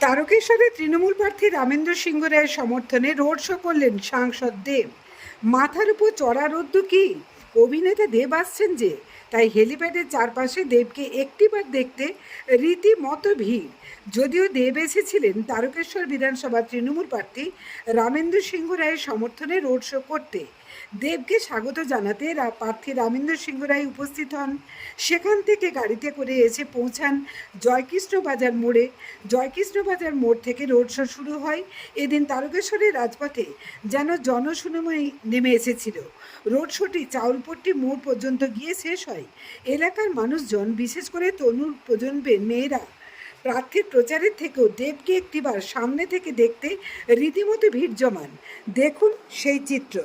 তারকেশ্বরে তৃণমূল প্রার্থী রামেন্দ্র সিংহ রায়ের সমর্থনে রোড শো করলেন সাংসদ দেব। মাথার উপর চড়া রোদ্দু কি, অভিনেতা দেব আসছেন যে, তাই হেলিপ্যাডের চারপাশে দেবকে একটিবার দেখতে রীতিমতো ভিড়। যদিও দেব এসেছিলেন তারকেশ্বর বিধানসভা তৃণমূল প্রার্থী রামেন্দ্র সিংহ রায়ের সমর্থনে রোড শো করতে। দেবকে স্বাগত জানাতে প্রার্থী রামেন্দ্র সিংহ রায় উপস্থিত হন। সেখান থেকে গাড়িতে করে এসে পৌঁছান জয়কৃষ্ণ বাজার মোড়ে। জয়কৃষ্ণ বাজার মোড় থেকে রোড শো শুরু হয়। এদিন তারকেশ্বরের রাজপথে যেন জনশূন্যময় নেমে এসেছিল। রোড শোটি চাউলপট্টি মোড় পর্যন্ত গিয়ে শেষ হয়। এলাকার মানুষজন, বিশেষ করে তরুণ প্রজন্মের মেয়েরা প্রার্থীর প্রচারের থেকেও দেবকে একটিবার সামনে থেকে দেখতে রীতিমতো ভিড় জমান। দেখুন সেই চিত্র।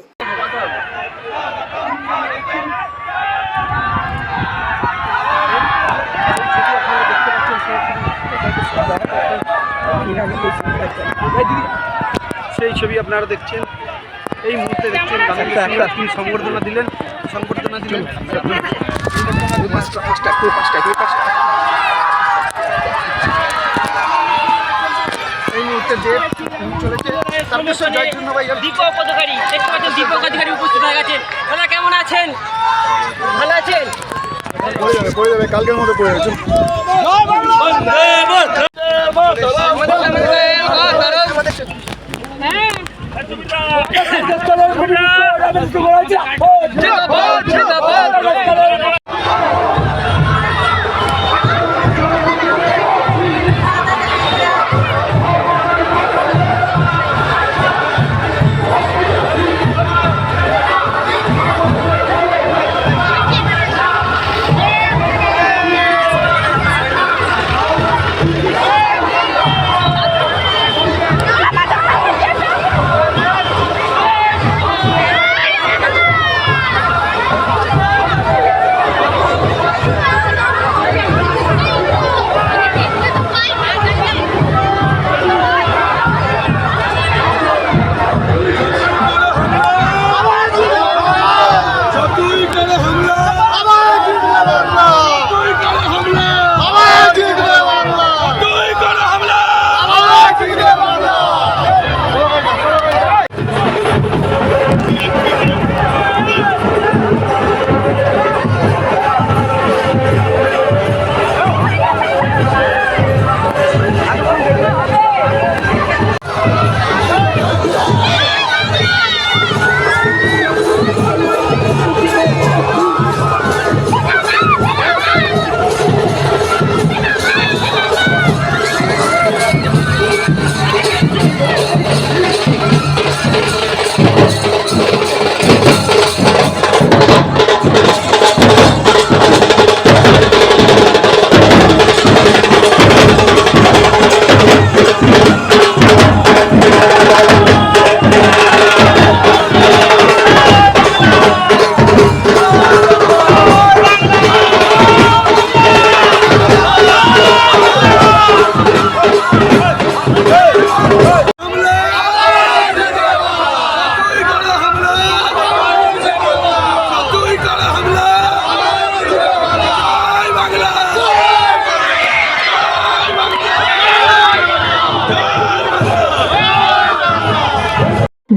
সেই ছবি আপনারা দেখছেন, এই মুহূর্তে দেখছেন তিনি সংবর্ধনা দিলেন। এই মুহূর্তে দেব চলেছে তারকেশ্বর জয়কৃষ্ণ বাজার। দীপক অধিকারী, দেখতে পাচ্ছেন দীপক অধিকারী উপস্থিত হয়ে গেছেন। দাদা কেমন আছেন? ভালো আছেন? পড়ে যাবে কালকের মধ্যে পড়ে গেছে।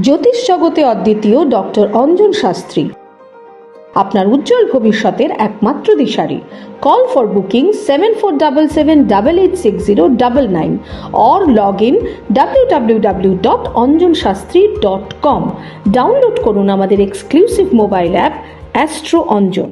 জ্যোতিষ জগতে অদ্বিতীয় ডক্টর অঞ্জন শাস্ত্রী আপনার উজ্জ্বল ভবিষ্যতের একমাত্র দিশারি। Call for booking 7477886099 or log in www.anjanshastri.com। Download করুন আমাদের exclusive mobile app astro Anjan.